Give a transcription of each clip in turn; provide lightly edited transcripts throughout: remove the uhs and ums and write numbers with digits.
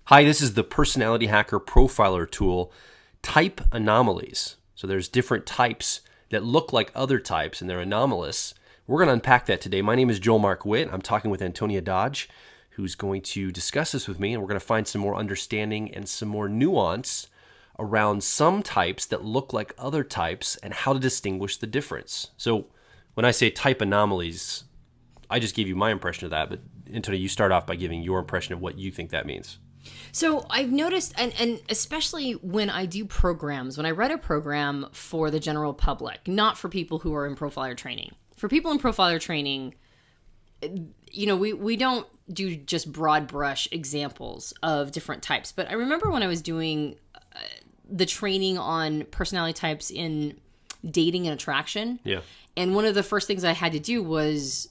Hi, this is the Personality Hacker Profiler tool, Type Anomalies. So there's different types that look like other types and they're anomalous. We're going to unpack that today. My name is Joel Mark Witt. I'm talking with Antonia Dodge, who's going to discuss this with me, and we're going to find some more understanding and some more nuance around some types that look like other types and how to distinguish the difference. So when I say type anomalies, I just gave you my impression of that, but Antonia, you start off by giving your impression of what you think that means. So I've noticed, and especially when I do programs, when I write a program for the general public, not for people who are in profiler training. For people in profiler training, we don't do just broad brush examples of different types. But I remember when I was doing the training on personality types in dating and attraction. Yeah. And one of the first things I had to do was...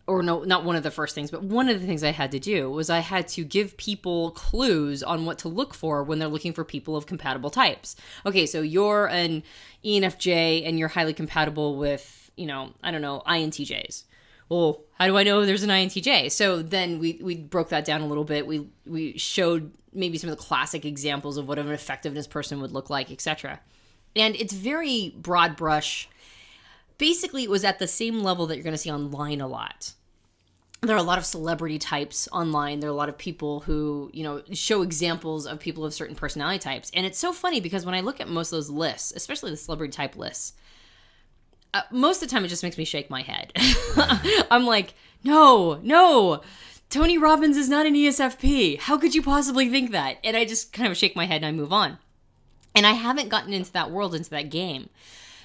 or no, not one of the first things, but one of the things I had to do was I had to give people clues on what to look for when they're looking for people of compatible types. Okay, so you're an ENFJ and you're highly compatible with, INTJs. Well, how do I know there's an INTJ? So then we broke that down a little bit. We showed maybe some of the classic examples of what an effectiveness person would look like, etc. And it's very broad brush. Basically, it was at the same level that you're going to see online a lot. There are a lot of celebrity types online. There are a lot of people who, show examples of people of certain personality types. And it's so funny because when I look at most of those lists, especially the celebrity type lists, most of the time it just makes me shake my head. I'm like, no, Tony Robbins is not an ESFP. How could you possibly think that? And I just kind of shake my head and I move on. And I haven't gotten into that world, into that game.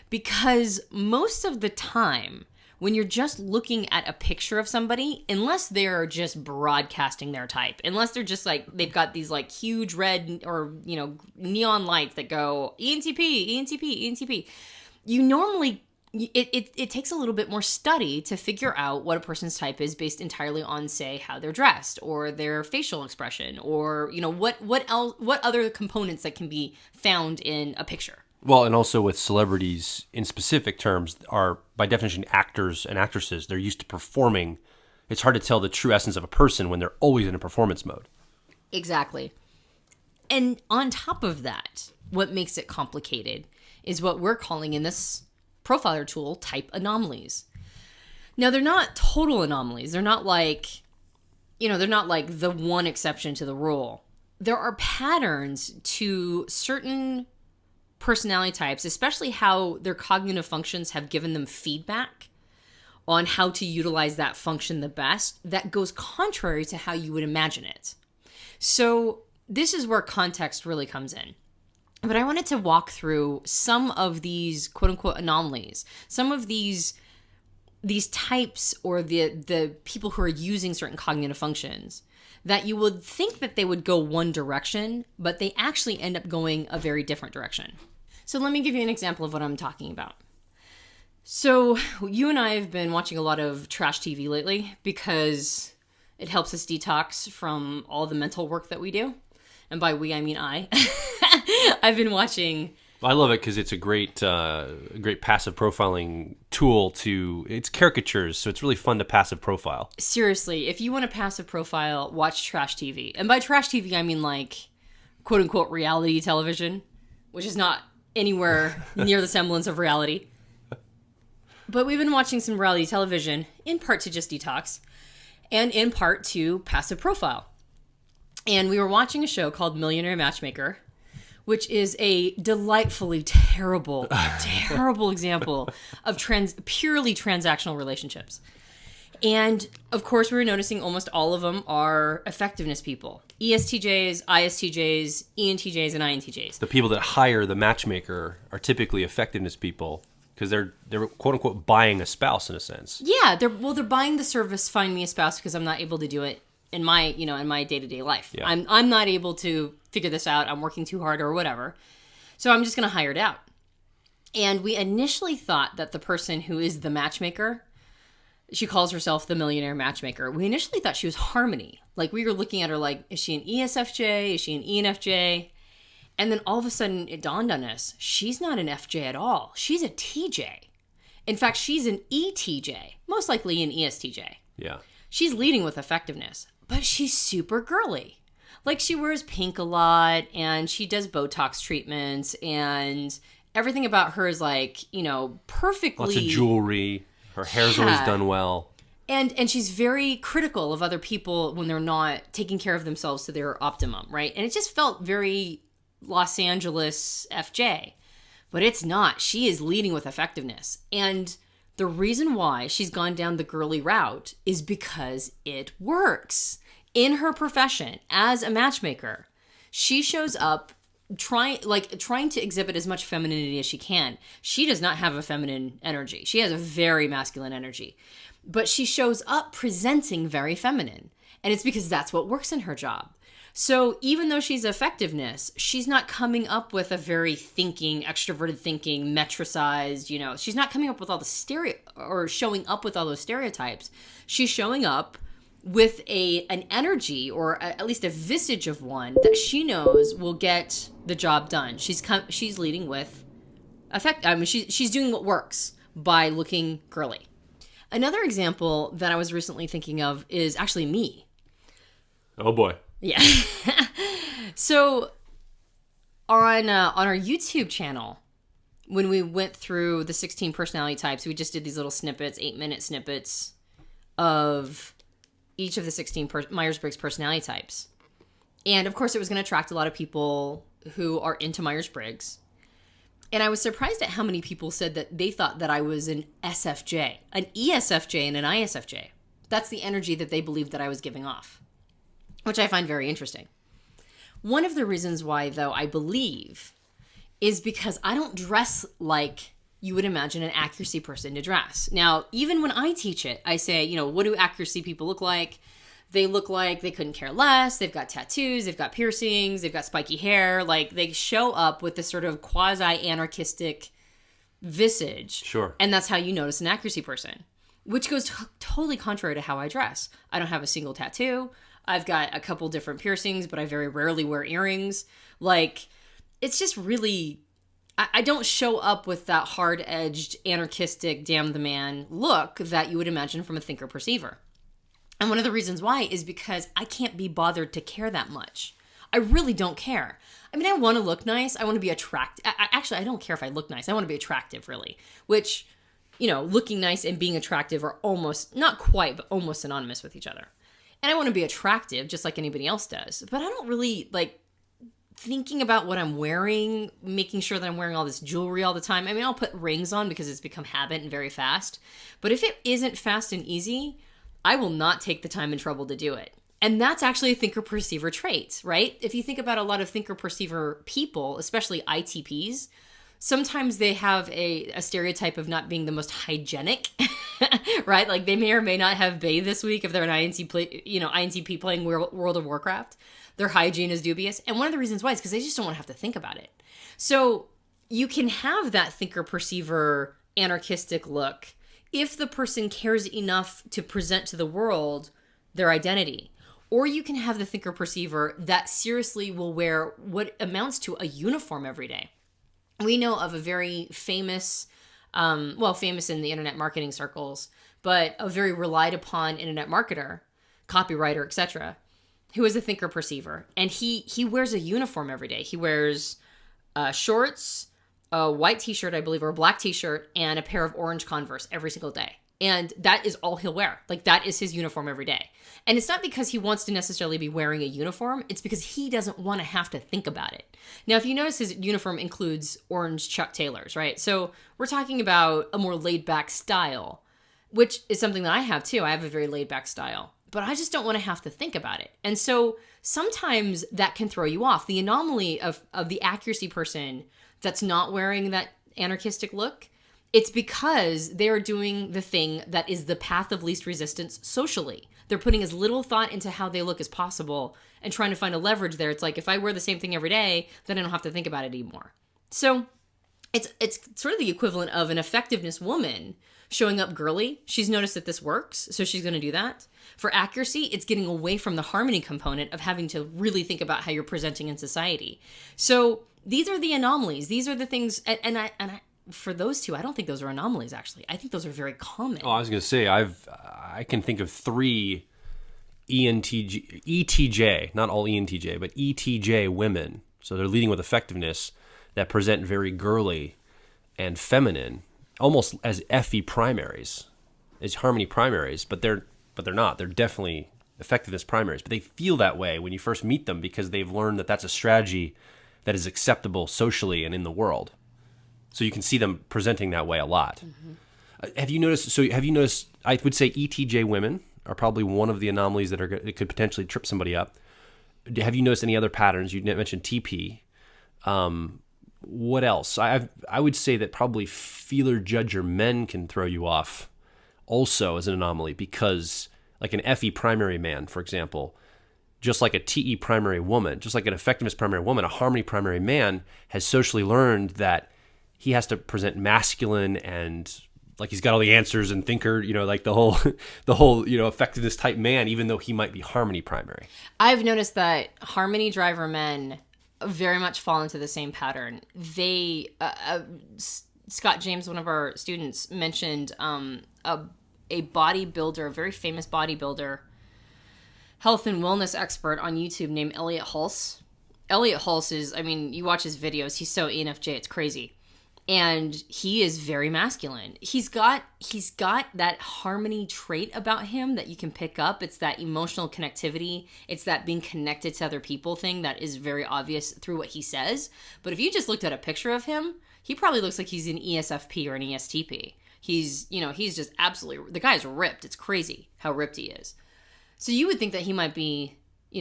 Because most of the time, when you're just looking at a picture of somebody, unless they're just broadcasting their type, unless they're just like, they've got these like huge red or, neon lights that go ENTP, ENTP, ENTP, you normally, it takes a little bit more study to figure out what a person's type is based entirely on, say, how they're dressed or their facial expression or, what other components that can be found in a picture. Well, and also with celebrities in specific terms are, by definition, actors and actresses. They're used to performing. It's hard to tell the true essence of a person when they're always in a performance mode. Exactly. And on top of that, what makes it complicated is what we're calling in this profiler tool type anomalies. Now, they're not total anomalies. They're not like, they're not like the one exception to the rule. There are patterns to certain personality types, especially how their cognitive functions have given them feedback on how to utilize that function the best, that goes contrary to how you would imagine it. So this is where context really comes in. But I wanted to walk through some of these quote-unquote anomalies, some of these types or the people who are using certain cognitive functions that you would think that they would go one direction, but they actually end up going a very different direction. So let me give you an example of what I'm talking about. So you and I have been watching a lot of trash TV lately because it helps us detox from all the mental work that we do. And by we, I mean I. I've been watching... I love it because it's a great passive profiling tool it's caricatures, so it's really fun to passive profile. Seriously, if you want a passive profile, watch trash TV. And by trash TV, I mean like, quote unquote, reality television, which is not anywhere near the semblance of reality. But we've been watching some reality television, in part to just detox, and in part to passive profile. And we were watching a show called Millionaire Matchmaker, which is a delightfully terrible example of purely transactional relationships. And, of course, we were noticing almost all of them are effectiveness people. ESTJs, ISTJs, ENTJs, and INTJs. The people that hire the matchmaker are typically effectiveness people because they're quote-unquote buying a spouse in a sense. Yeah, they're buying the service, find me a spouse, because I'm not able to do it in my day-to-day life. Yeah. I'm not able to figure this out. I'm working too hard or whatever. So I'm just going to hire it out. And we initially thought that the person who is the matchmaker, she calls herself the millionaire matchmaker. We initially thought she was Harmony. Like, we were looking at her like, is she an ESFJ? Is she an ENFJ? And then all of a sudden it dawned on us, she's not an FJ at all. She's a TJ. In fact, she's an ETJ, most likely an ESTJ. Yeah. She's leading with effectiveness, but she's super girly. Like, she wears pink a lot, and she does Botox treatments, and everything about her is like, perfectly... Lots of jewelry. Her hair's always done well. And she's very critical of other people when they're not taking care of themselves to their optimum, right? And it just felt very Los Angeles FJ. But it's not. She is leading with effectiveness. And the reason why she's gone down the girly route is because it works. In her profession as a matchmaker, she shows up trying to exhibit as much femininity as she can. She does not have a feminine energy. She has a very masculine energy. But she shows up presenting very feminine. And it's because that's what works in her job. So even though she's effectiveness, she's not coming up with a very extroverted thinking, metricized, she's not coming up with all the showing up with all those stereotypes. She's showing up with an energy, or at least a visage of one, that she knows will get the job done. She's leading with effect. I mean, she's doing what works by looking girly. Another example that I was recently thinking of is actually me. Oh boy. Yeah. So on our YouTube channel, when we went through the 16 personality types, we just did these little snippets, 8-minute snippets of each of the 16 Myers-Briggs personality types. And of course, it was going to attract a lot of people who are into Myers-Briggs. And I was surprised at how many people said that they thought that I was an SFJ, an ESFJ, and an ISFJ. That's the energy that they believed that I was giving off, which I find very interesting. One of the reasons why, though, I believe is because I don't dress like you would imagine an accuracy person to dress. Now, even when I teach it, I say, what do accuracy people look like? They look like they couldn't care less. They've got tattoos, they've got piercings, they've got spiky hair. Like, they show up with this sort of quasi-anarchistic visage. Sure. And that's how you notice an accuracy person, which goes totally contrary to how I dress. I don't have a single tattoo. I've got a couple different piercings, but I very rarely wear earrings. Like, it's just really... I don't show up with that hard-edged, anarchistic, damn the man look that you would imagine from a thinker-perceiver. And one of the reasons why is because I can't be bothered to care that much. I really don't care. I mean, I want to look nice. I want to be attractive. Actually, I don't care if I look nice. I want to be attractive, really. Which, looking nice and being attractive are almost, not quite, but almost synonymous with each other. And I want to be attractive just like anybody else does. But I don't really, thinking about what I'm wearing, making sure that I'm wearing all this jewelry all the time. I mean, I'll put rings on because it's become habit and very fast. But if it isn't fast and easy, I will not take the time and trouble to do it. And that's actually a thinker-perceiver trait, right? If you think about a lot of thinker-perceiver people, especially ITPs, sometimes they have a stereotype of not being the most hygienic, right? Like, they may or may not have bathed this week if they're an INTP playing World of Warcraft. Their hygiene is dubious. And one of the reasons why is because they just don't want to have to think about it. So you can have that thinker-perceiver anarchistic look if the person cares enough to present to the world their identity. Or you can have the thinker-perceiver that seriously will wear what amounts to a uniform every day. We know of a very famous, famous in the internet marketing circles, but a very relied upon internet marketer, copywriter, etc., who is a thinker-perceiver. And he wears a uniform every day. He wears shorts, a white t-shirt, I believe, or a black t-shirt, and a pair of orange Converse every single day. And that is all he'll wear. Like, that is his uniform every day. And it's not because he wants to necessarily be wearing a uniform. It's because he doesn't want to have to think about it. Now, if you notice, his uniform includes orange Chuck Taylors, right? So we're talking about a more laid-back style, which is something that I have too. I have a very laid-back style. But I just don't want to have to think about it. And so sometimes that can throw you off. The anomaly of the accuracy person that's not wearing that anarchistic look, it's because they're doing the thing that is the path of least resistance socially. They're putting as little thought into how they look as possible and trying to find a leverage there. It's like, if I wear the same thing every day, then I don't have to think about it anymore. So it's sort of the equivalent of an effectiveness woman showing up girly. She's noticed that this works, so she's going to do that. For accuracy, it's getting away from the harmony component of having to really think about how you're presenting in society. So these are the anomalies. These are the things, and I for those two, I don't think those are anomalies, actually. I think those are very common. Oh, I was going to say, I can think of 3 ETJ, not all ENTJ, but ETJ women. So they're leading with effectiveness that present very girly and feminine, almost as FE primaries, as harmony primaries, but they're not. They're definitely effectiveness primaries, but they feel that way when you first meet them because they've learned that that's a strategy that is acceptable socially and in the world. So you can see them presenting that way a lot. Mm-hmm. Have you noticed, I would say ETJ women are probably one of the anomalies that could potentially trip somebody up. Have you noticed any other patterns? You mentioned TP. What else? I would say that probably feeler judger men can throw you off also as an anomaly because like an FE primary man, for example, just like a TE primary woman, just like an effectiveness primary woman, a harmony primary man has socially learned that he has to present masculine and like he's got all the answers and thinker, like the whole, effectiveness type man, even though he might be harmony primary. I've noticed that harmony driver men very much fall into the same pattern. They, Scott James, one of our students, mentioned a bodybuilder, a very famous bodybuilder, health and wellness expert on YouTube named Elliot Hulse. Elliot Hulse is, you watch his videos, he's so ENFJ, it's crazy. And he is very masculine. He's got that harmony trait about him that you can pick up. It's that emotional connectivity. It's that being connected to other people thing that is very obvious through what he says. But if you just looked at a picture of him, he probably looks like he's an ESFP or an ESTP. He's just absolutely, the guy's ripped. It's crazy how ripped he is. So you would think that he might be,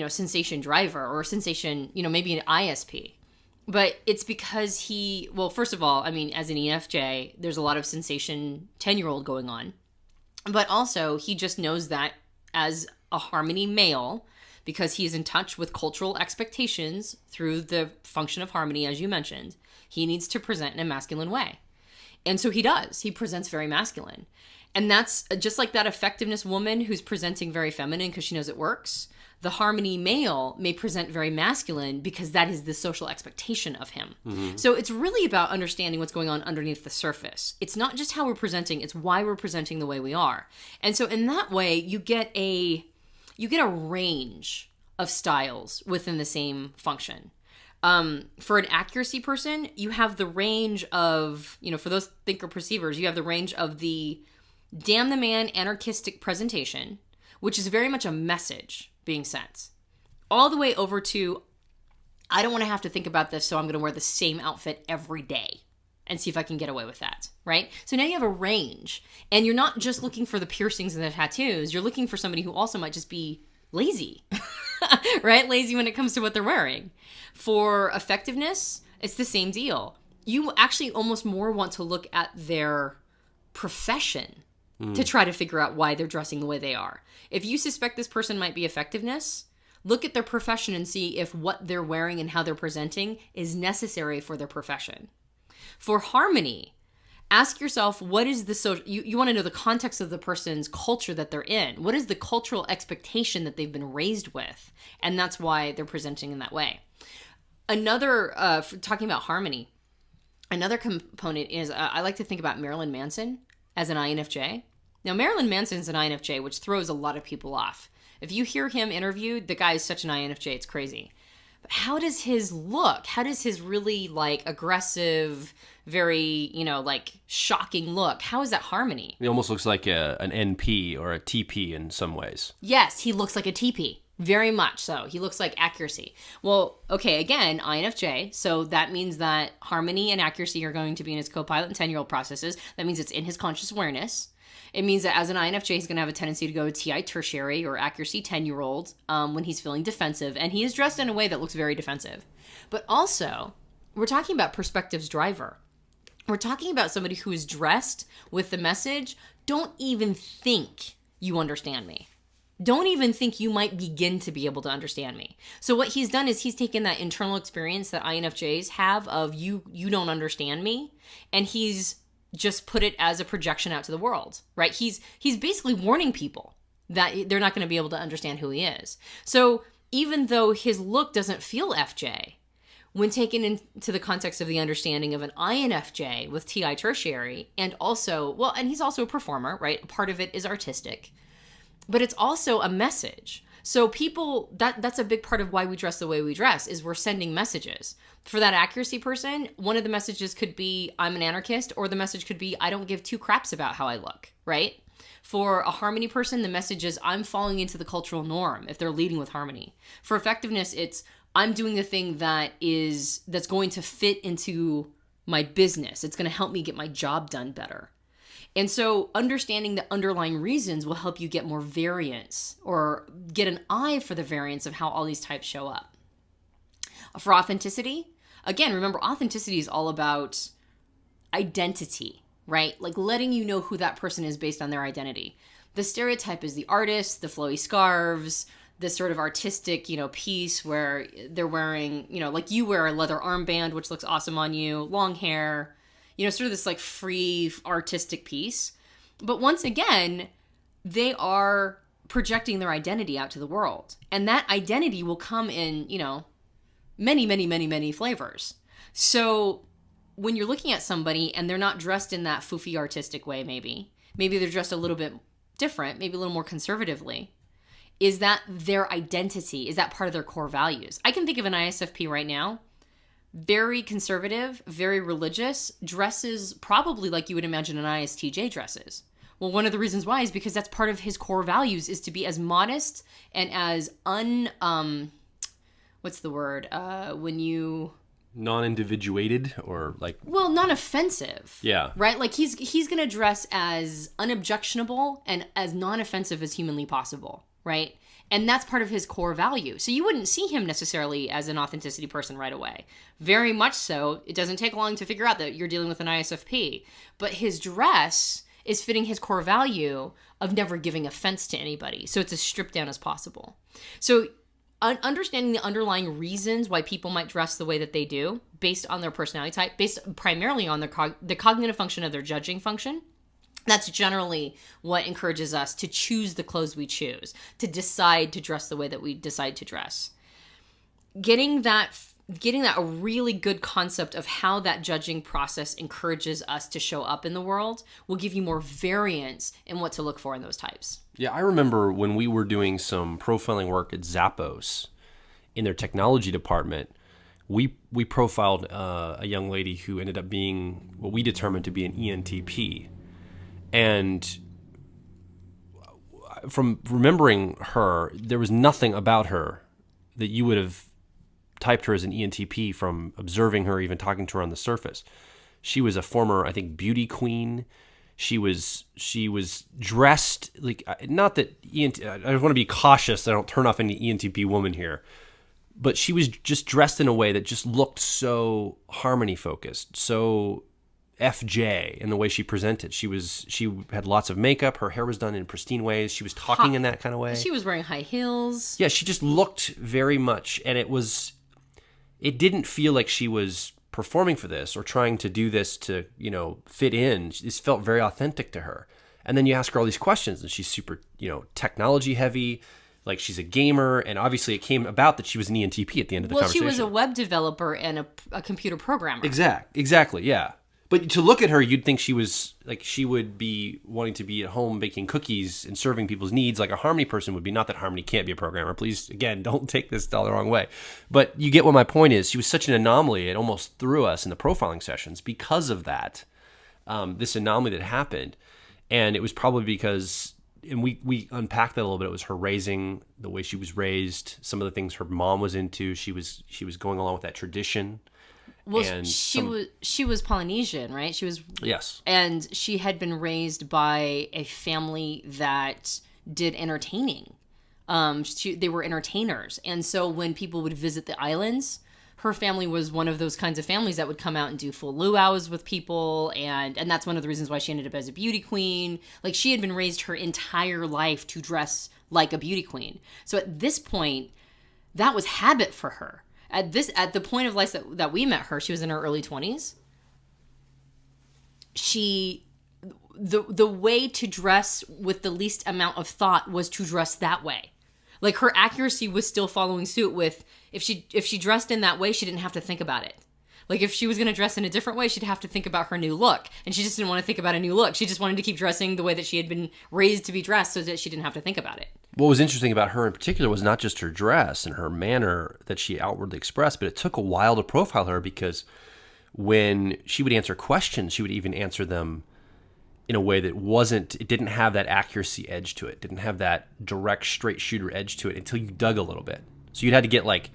sensation driver or sensation, maybe an ISP. But it's because first of all, as an ENFJ, there's a lot of sensation 10-year-old going on. But also, he just knows that as a harmony male, because he's in touch with cultural expectations through the function of harmony, as you mentioned, he needs to present in a masculine way. And so he does. He presents very masculine. And that's just like that effectiveness woman who's presenting very feminine because she knows it works. The harmony male may present very masculine because that is the social expectation of him. Mm-hmm. So it's really about understanding what's going on underneath the surface. It's not just how we're presenting, it's why we're presenting the way we are. And so in that way, you get a range of styles within the same function. For an accuracy person, you have the range of, for those thinker perceivers, you have the range of the damn the man anarchistic presentation, which is very much a message being sent, all the way over to, I don't want to have to think about this, so I'm going to wear the same outfit every day and see if I can get away with that, right? So now you have a range, and you're not just looking for the piercings and the tattoos, you're looking for somebody who also might just be lazy, right? Lazy when it comes to what they're wearing. For effectiveness, it's the same deal. You actually almost more want to look at their profession to try to figure out why they're dressing the way they are. If you suspect this person might be effectiveness, look at their profession and see if what they're wearing and how they're presenting is necessary for their profession. For harmony, ask yourself, what is the you want to know the context of the person's culture that they're in. What is the cultural expectation that they've been raised with? And that's why they're presenting in that way. Another, talking about harmony, another component is I like to think about Marilyn Manson as an INFJ. Now, Marilyn Manson's an INFJ, which throws a lot of people off. If you hear him interviewed, the guy is such an INFJ, it's crazy. But how does his look? How does his really, aggressive, very, shocking look, how is that harmony? He almost looks like an NP or a TP in some ways. Yes, he looks like a TP. Very much so. He looks like accuracy. Well, okay, again, INFJ. So that means that harmony and accuracy are going to be in his co-pilot and 10-year-old processes. That means it's in his conscious awareness. It means that as an INFJ, he's going to have a tendency to go TI tertiary or accuracy 10-year-old when he's feeling defensive. And he is dressed in a way that looks very defensive. But also, we're talking about perspectives driver. We're talking about somebody who is dressed with the message, don't even think you understand me. Don't even think you might begin to be able to understand me. So what he's done is he's taken that internal experience that INFJs have of you don't understand me, and he's just put it as a projection out to the world, right? He's basically warning people that they're not going to be able to understand who he is. So even though his look doesn't feel FJ, when taken into the context of the understanding of an INFJ with TI tertiary, and he's also a performer, right? Part of it is artistic. But it's also a message. So people, that's a big part of why we dress the way we dress, is we're sending messages. For that accuracy person, one of the messages could be, I'm an anarchist, or the message could be, I don't give two craps about how I look, right? For a harmony person, the message is, I'm falling into the cultural norm if they're leading with harmony. For effectiveness, it's, I'm doing the thing that's going to fit into my business. It's going to help me get my job done better. And so understanding the underlying reasons will help you get more variance, or get an eye for the variance of how all these types show up. For authenticity, again, remember, authenticity is all about identity, right? Like letting you know who that person is based on their identity. The stereotype is the artist, the flowy scarves, this sort of artistic, piece where they're wearing, like you wear a leather armband, which looks awesome on you, long hair, sort of this like free artistic piece. But once again, they are projecting their identity out to the world. And that identity will come in, many, many, many, many flavors. So when you're looking at somebody and they're not dressed in that foofy artistic way, maybe they're dressed a little bit different, maybe a little more conservatively. Is that their identity? Is that part of their core values? I can think of an ISFP right now, very conservative, very religious, dresses probably like you would imagine an ISTJ dresses. Well, one of the reasons why is because that's part of his core values, is to be as modest and as what's the word? When you... Non-individuated, or like... Well, non-offensive. Yeah. Right? Like he's going to dress as unobjectionable and as non-offensive as humanly possible, right? And that's part of his core value. So you wouldn't see him necessarily as an authenticity person right away. Very much so. It doesn't take long to figure out that you're dealing with an ISFP. But his dress is fitting his core value of never giving offense to anybody. So it's as stripped down as possible. So understanding the underlying reasons why people might dress the way that they do, based on their personality type, based primarily on the cognitive function of their judging function, that's generally what encourages us to choose the clothes we choose, to decide to dress the way that we decide to dress. Getting that a really good concept of how that judging process encourages us to show up in the world will give you more variance in what to look for in those types. Yeah, I remember when we were doing some profiling work at Zappos in their technology department, we profiled a young lady who ended up being what we determined to be an ENTP. And from remembering her, there was nothing about her that you would have typed her as an ENTP from observing her, even talking to her on the surface. She was a former, I think, beauty queen. She was dressed like, not that I want to be cautious that I don't turn off any ENTP woman here, but she was just dressed in a way that just looked so harmony focused, so FJ in the way she presented. She had lots of makeup. Her hair was done in pristine ways. She was talking in that kind of way. She was wearing high heels. Yeah, she just looked very much, and it didn't feel like she was performing for this or trying to do this to, fit in. This felt very authentic to her. And then you ask her all these questions, and she's super, technology heavy, like she's a gamer, and obviously it came about that she was an ENTP at the end of the conversation. Well, she was a web developer and a computer programmer. Exactly, yeah. But to look at her, you'd think she was like, she would be wanting to be at home baking cookies and serving people's needs like a Harmony person would be. Not that Harmony can't be a programmer. Please, again, don't take this all the wrong way. But you get what my point is. She was such an anomaly. It almost threw us in the profiling sessions because of that, this anomaly that happened. And it was probably because, and we unpacked that a little bit. It was her raising, the way she was raised, some of the things her mom was into. She was going along with that tradition. Well, she was Polynesian, right? Yes, and she had been raised by a family that did entertaining. They were entertainers, and so when people would visit the islands, her family was one of those kinds of families that would come out and do full luau's with people, and that's one of the reasons why she ended up as a beauty queen. Like, she had been raised her entire life to dress like a beauty queen. So at this point, that was habit for her. At the point of life that we met her, she was in her early 20s. The way to dress with the least amount of thought was to dress that way. Like, her accuracy was still following suit with, if she dressed in that way, she didn't have to think about it. Like, if she was going to dress in a different way, she'd have to think about her new look. And she just didn't want to think about a new look. She just wanted to keep dressing the way that she had been raised to be dressed so that she didn't have to think about it. what was interesting about her in particular was not just her dress and her manner that she outwardly expressed, but it took a while to profile her because when she would answer questions, she would even answer them in a way that it didn't have that accuracy edge to it, didn't have that direct, straight shooter edge to it until you dug a little bit. So you'd had to get like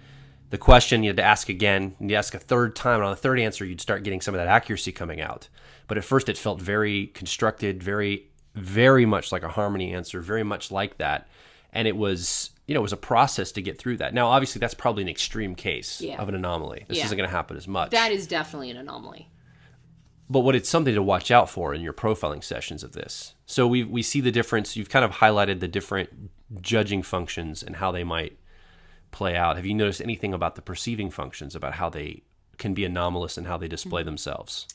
the question, you had to ask again, and you ask a third time, and on the third answer, you'd start getting some of that accuracy coming out. But at first, it felt very constructed, very, very much like a harmony answer, very much like that. And it was, it was a process to get through that. Now, obviously, that's probably an extreme case of an anomaly. This isn't going to happen as much. That is definitely an anomaly. But what it's something to watch out for in your profiling sessions of this. So we see the difference. You've kind of highlighted the different judging functions and how they might play out. Have you noticed anything about the perceiving functions, about how they can be anomalous and how they display themselves?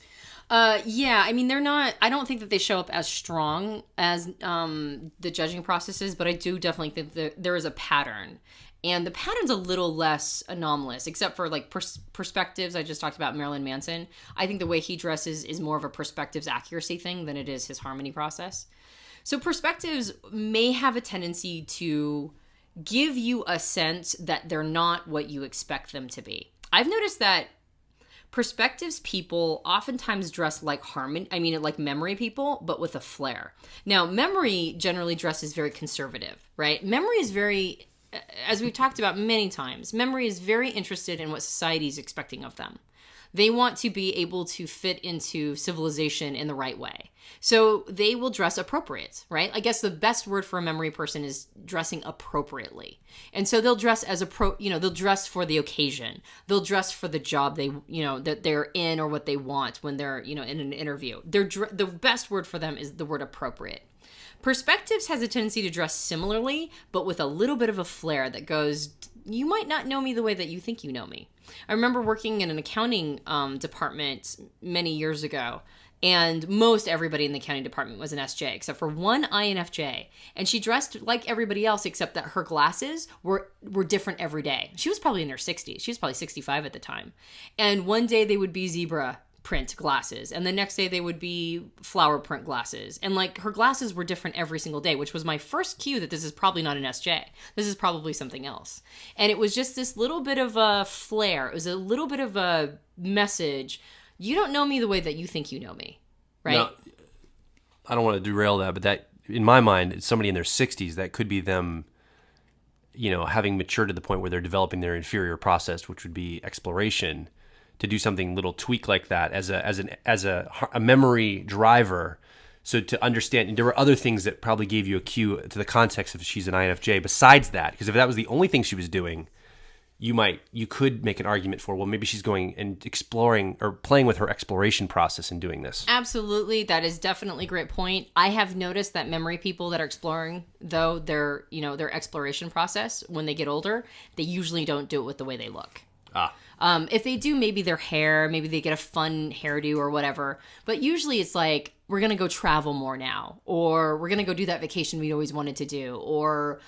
Yeah, I mean, I don't think that they show up as strong as the judging processes, but I do definitely think that there is a pattern. And the pattern's a little less anomalous, except for like perspectives. I just talked about Marilyn Manson. I think the way he dresses is more of a perspectives accuracy thing than it is his harmony process. So perspectives may have a tendency to give you a sense that they're not what you expect them to be. I've noticed that perspectives people oftentimes dress like like memory people, but with a flair. Now, memory generally dresses very conservative, right? Memory is very, as we've talked about many times, memory is very interested in what society is expecting of them. They want to be able to fit into civilization in the right way. So they will dress appropriate, right? I guess the best word for a memory person is dressing appropriately. And so they'll dress they'll dress for the occasion. They'll dress for the job that they're in or what they want when they're, in an interview. The best word for them is the word appropriate. Perspectives has a tendency to dress similarly, but with a little bit of a flair that goes, you might not know me the way that you think you know me. I remember working in an accounting department many years ago, and most everybody in the accounting department was an SJ, except for one INFJ. And she dressed like everybody else, except that her glasses were different every day. She was probably in her 60s. She was probably 65 at the time. And one day they would be zebra print glasses, and the next day they would be flower print glasses, and like her glasses were different every single day, which was my first cue that this is probably not an SJ. This is probably something else. And it was just this little bit of a flair. It was a little bit of a message. You don't know me the way that you think you know me, right? Now, I don't want to derail that, but that, in my mind, it's somebody in their 60s. That could be them, having matured to the point where they're developing their inferior process, which would be exploration, to do something little tweak like that as a memory driver. So to understand, and there were other things that probably gave you a cue to the context if she's an INFJ besides that, because if that was the only thing she was doing, you could make an argument for, well, maybe she's going and exploring or playing with her exploration process in doing this. Absolutely. That is definitely a great point. I have noticed that memory people that are exploring, though, their exploration process, when they get older, they usually don't do it with the way they look. If they do, maybe their hair, maybe they get a fun hairdo or whatever. But usually it's like, we're going to go travel more now, or we're going to go do that vacation we always wanted to do, or,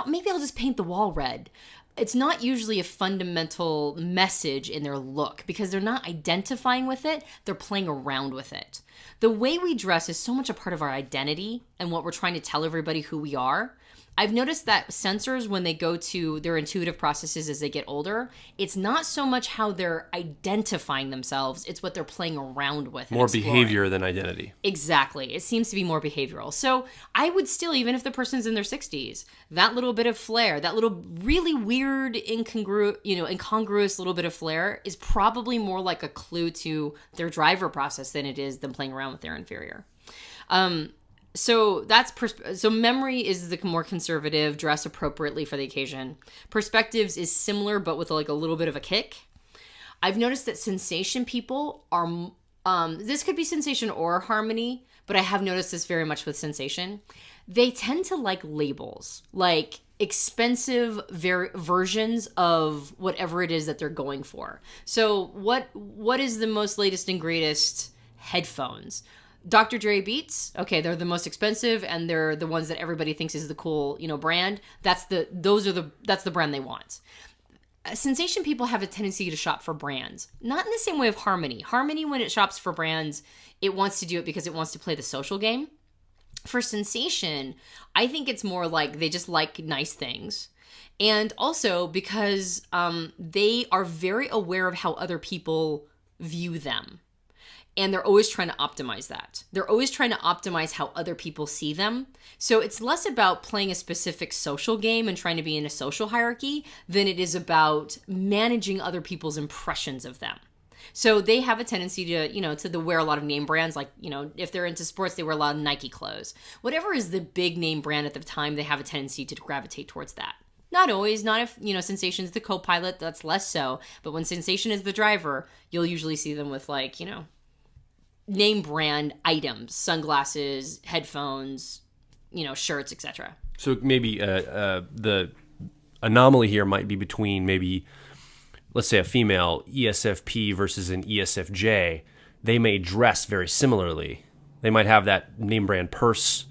maybe I'll just paint the wall red. It's not usually a fundamental message in their look because they're not identifying with it. They're playing around with it. The way we dress is so much a part of our identity and what we're trying to tell everybody who we are. I've noticed that sensors, when they go to their intuitive processes as they get older, it's not so much how they're identifying themselves, it's what they're playing around with. More behavior than identity. Exactly. It seems to be more behavioral. So I would still, even if the person's in their 60s, that little bit of flair, that little really weird, incongruous little bit of flair is probably more like a clue to their driver process than it is them playing around with their inferior. So so memory is the more conservative, dress appropriately for the occasion. Perspectives is similar, but with like a little bit of a kick. I've noticed that sensation people are, this could be sensation or harmony, but I have noticed this very much with sensation. They tend to like labels, like expensive versions of whatever it is that they're going for. So what is the most latest and greatest headphones? Dr. Dre Beats, okay, they're the most expensive and they're the ones that everybody thinks is the cool, brand. That's the brand they want. Sensation people have a tendency to shop for brands, not in the same way of harmony. Harmony, when it shops for brands, it wants to do it because it wants to play the social game. For sensation, I think it's more like they just like nice things. And also because they are very aware of how other people view them. And they're always trying to optimize that. They're always trying to optimize how other people see them. So it's less about playing a specific social game and trying to be in a social hierarchy than it is about managing other people's impressions of them. So they have a tendency to wear a lot of name brands. Like, if they're into sports, they wear a lot of Nike clothes. Whatever is the big name brand at the time, they have a tendency to gravitate towards that. Not always, not if, Sensation's the co-pilot, that's less so. But when Sensation is the driver, you'll usually see them with name brand items, sunglasses, headphones, shirts, etc. So maybe the anomaly here might be between maybe, let's say, a female ESFP versus an ESFJ. They may dress very similarly. They might have that name brand purse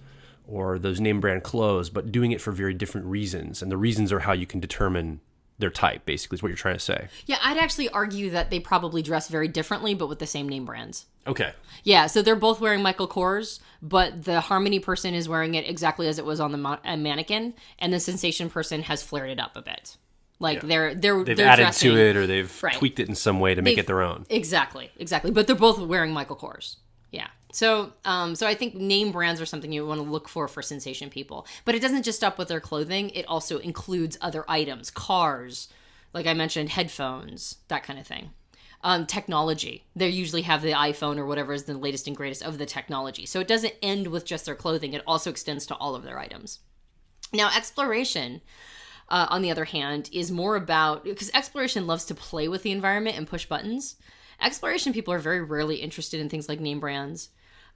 or those name brand clothes, but doing it for very different reasons. And the reasons are how you can determine their type, basically, is what you're trying to say. Yeah, I'd actually argue that they probably dress very differently, but with the same name brands. Okay. Yeah, so they're both wearing Michael Kors, but the Harmony person is wearing it exactly as it was on the mannequin, and the Sensation person has flared it up a bit. Like they've added dressing, to it, or they've tweaked it in some way to make it their own. Exactly. But they're both wearing Michael Kors. Yeah. So I think name brands are something you want to look for Sensation people. But it doesn't just stop with their clothing. It also includes other items, cars, like I mentioned, headphones, that kind of thing. Technology. They usually have the iPhone or whatever is the latest and greatest of the technology. So it doesn't end with just their clothing. It also extends to all of their items. Now, exploration, on the other hand, is more about, because exploration loves to play with the environment and push buttons. Exploration people are very rarely interested in things like name brands.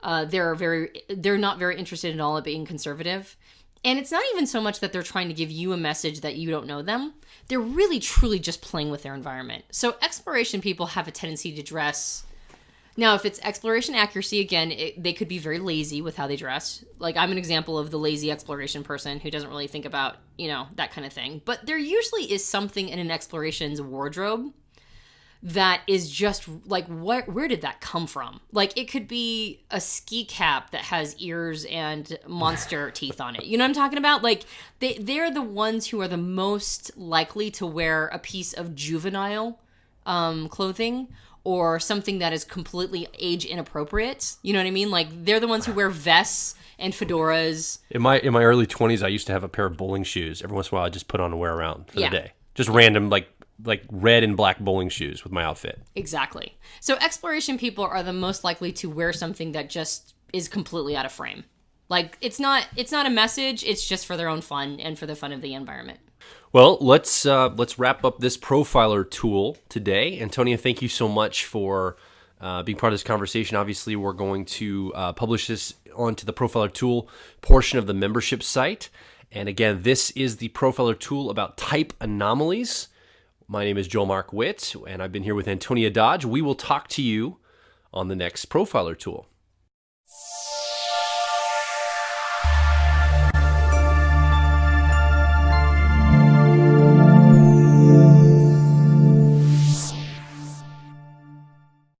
They're not very interested at all at being conservative. And it's not even so much that they're trying to give you a message that you don't know them. They're really, truly just playing with their environment. So exploration people have a tendency to dress. Now, if it's exploration accuracy, again, they could be very lazy with how they dress. Like, I'm an example of the lazy exploration person who doesn't really think about, that kind of thing. But there usually is something in an exploration's wardrobe that is just like, where did that come from? Like, it could be a ski cap that has ears and monster teeth on it. You know what I'm talking about? Like, they're the ones who are the most likely to wear a piece of juvenile clothing or something that is completely age inappropriate. You know what I mean? Like, they're the ones who wear vests and fedoras. In my early 20s, I used to have a pair of bowling shoes. Every once in a while, I just put on and wear around for the day. Just random, like red and black bowling shoes with my outfit. Exactly. So exploration people are the most likely to wear something that just is completely out of frame. Like, it's not a message, it's just for their own fun and for the fun of the environment. Well, let's wrap up this profiler tool today. Antonia, thank you so much for being part of this conversation. Obviously, we're going to publish this onto the profiler tool portion of the membership site. And again, this is the profiler tool about type anomalies. My name is Joel Mark Witt, and I've been here with Antonia Dodge. We will talk to you on the next profiler tool.